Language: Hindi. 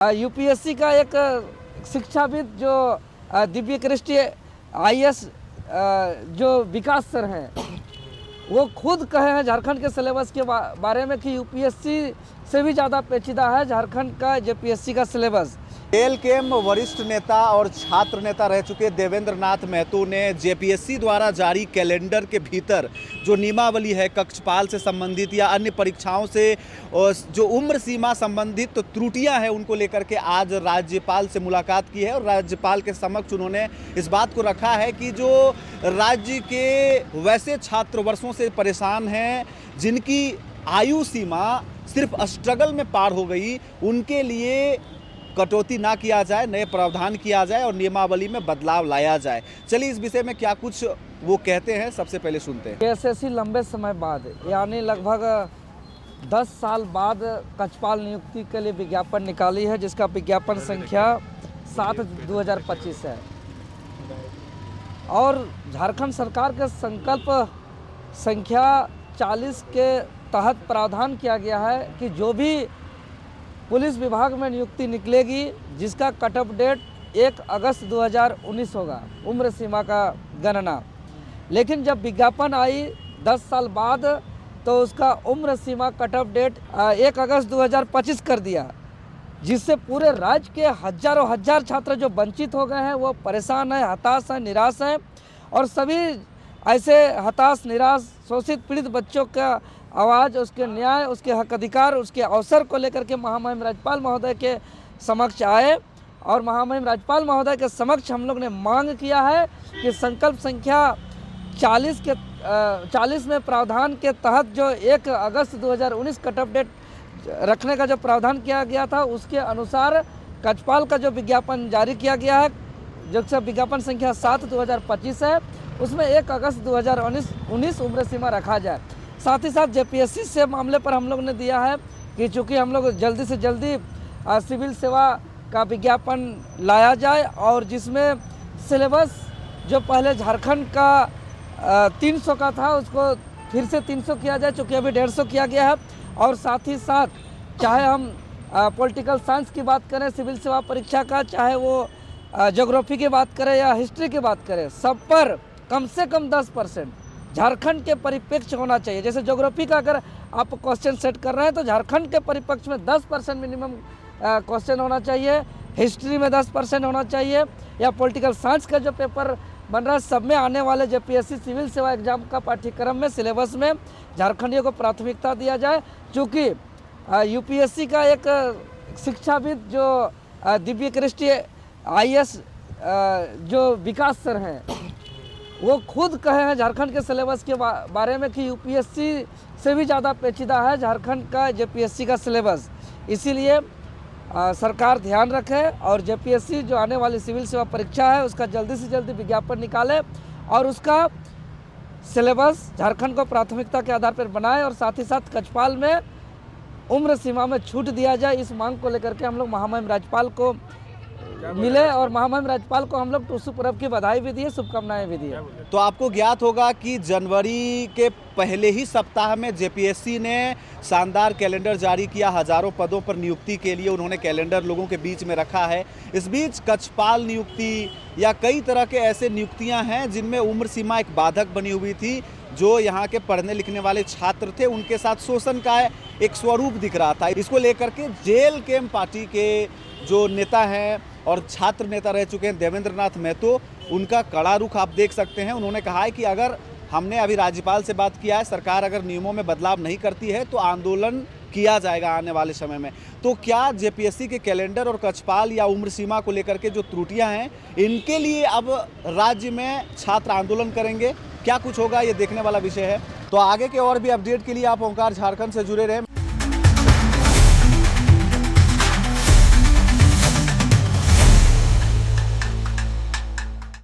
यूपीएससी का एक शिक्षाविद जो दिव्य कृष्टि आईएएस जो विकास सर हैं, वो खुद कहे हैं झारखंड के सिलेबस के बारे में कि यूपीएससी से भी ज़्यादा पेचीदा है झारखंड का जेपीएससी का सिलेबस। जेएलकेम वरिष्ठ नेता और छात्र नेता रह चुके देवेंद्र नाथ महतो ने जेपीएससी द्वारा जारी कैलेंडर के भीतर जो नियमावली है कक्षपाल से संबंधित या अन्य परीक्षाओं से जो उम्र सीमा संबंधित तो त्रुटियां हैं उनको लेकर के आज राज्यपाल से मुलाकात की है और राज्यपाल के समक्ष उन्होंने इस बात को रखा है कि जो राज्य के वैसे छात्र वर्षों से परेशान हैं जिनकी आयु सीमा सिर्फ स्ट्रगल में पार हो गई, उनके लिए कटौती ना किया जाए, नए प्रावधान किया जाए और नियमावली में बदलाव लाया जाए। चलिए इस विषय में क्या कुछ वो कहते हैं, सबसे पहले सुनते हैं। एसएससी लंबे समय बाद यानी लगभग 10 साल बाद कक्षपाल नियुक्ति के लिए विज्ञापन निकाली है, जिसका विज्ञापन संख्या 7/2025 है और झारखंड सरकार के संकल्प संख्या 40 के तहत प्रावधान किया गया है कि जो भी पुलिस विभाग में नियुक्ति निकलेगी जिसका कट ऑफ डेट 1 अगस्त 2019 होगा, उम्र सीमा का गणना। लेकिन जब विज्ञापन आई 10 साल बाद तो उसका उम्र सीमा कट ऑफ डेट 1 अगस्त 2025 कर दिया, जिससे पूरे राज्य के हजारों हजार छात्र जो वंचित हो गए हैं वो परेशान हैं, हताश हैं, निराश हैं। और सभी ऐसे हताश, निराश, शोषित, पीड़ित बच्चों का आवाज़, उसके न्याय, उसके हक अधिकार, उसके अवसर को लेकर के महामहिम राज्यपाल महोदय के समक्ष आए और महामहिम राज्यपाल महोदय के समक्ष हम लोग ने मांग किया है कि संकल्प संख्या 40 में प्रावधान के तहत जो 1 अगस्त 2019 कट ऑफ डेट रखने का जो प्रावधान किया गया था, उसके अनुसार कक्षपाल का जो विज्ञापन जारी किया गया है, जो विज्ञापन संख्या 7/2025 है, उसमें 1 अगस्त 2019 उम्र सीमा रखा जाए। साथ ही साथ जेपीएससी से मामले पर हम लोग ने दिया है कि चूँकि हम लोग जल्दी से जल्दी सिविल सेवा का विज्ञापन लाया जाए और जिसमें सिलेबस जो पहले झारखंड का 300 का था उसको फिर से 300 किया जाए, चूँकि अभी 150 किया गया है। और साथ ही साथ चाहे हम पॉलिटिकल साइंस की बात करें सिविल सेवा परीक्षा का, चाहे वो ज्योग्राफी की बात करें या हिस्ट्री की बात करें, सब पर कम से कम 10% झारखंड के परिप्रेक्ष्य होना चाहिए। जैसे ज्योग्राफी का अगर आप क्वेश्चन सेट कर रहे हैं तो झारखंड के परिप्रेक्ष्य में 10% मिनिमम क्वेश्चन होना चाहिए, हिस्ट्री में 10% होना चाहिए, या पॉलिटिकल साइंस का जो पेपर बन रहा है सब में आने वाले जेपीएससी सिविल सेवा एग्जाम का पाठ्यक्रम में सिलेबस में झारखंडियों को प्राथमिकता दिया जाए। चूँकि यूपीएससी का एक शिक्षाविद जो दिव्य कृष्टि आईएएस जो विकास सर हैं, वो खुद कहे हैं झारखंड के सिलेबस के बारे में कि यूपीएससी से भी ज़्यादा पेचीदा है झारखंड का जेपीएससी का सिलेबस। इसीलिए सरकार ध्यान रखे और जेपीएससी जो आने वाली सिविल सेवा परीक्षा है उसका जल्दी से जल्दी विज्ञापन निकाले और उसका सिलेबस झारखंड को प्राथमिकता के आधार पर बनाए और साथ ही साथ कक्षपाल में उम्र सीमा में छूट दिया जाए। इस मांग को लेकर के हम लोग महामहिम राज्यपाल को मिले और महामहिम राज्यपाल को हम लोग टूसू पर्व की बधाई भी दी, शुभकामनाएं भी दी। तो आपको ज्ञात होगा कि जनवरी के पहले ही सप्ताह में जेपीएससी ने शानदार कैलेंडर जारी किया, हजारों पदों पर नियुक्ति के लिए उन्होंने कैलेंडर लोगों के बीच में रखा है। इस बीच कक्षपाल नियुक्ति या कई तरह के ऐसे नियुक्तियां हैं जिनमें उम्र सीमा एक बाधक बनी हुई थी। जो यहाँ के पढ़ने लिखने वाले छात्र थे उनके साथ शोषण का एक स्वरूप दिख रहा था। इसको लेकर के जेएलकेम पार्टी के जो नेता हैं और छात्र नेता रह चुके हैं देवेंद्र नाथ महतो, उनका कड़ा रुख आप देख सकते हैं। उन्होंने कहा है कि अगर हमने अभी राज्यपाल से बात किया है, सरकार अगर नियमों में बदलाव नहीं करती है तो आंदोलन किया जाएगा आने वाले समय में। तो क्या जेपीएससी के कैलेंडर और कक्षपाल या उम्र सीमा को लेकर के जो त्रुटियां हैं, इनके लिए अब राज्य में छात्र आंदोलन करेंगे? क्या कुछ होगा ये देखने वाला विषय है। तो आगे के और भी अपडेट के लिए आप ओंकार झारखंड से जुड़े रहें।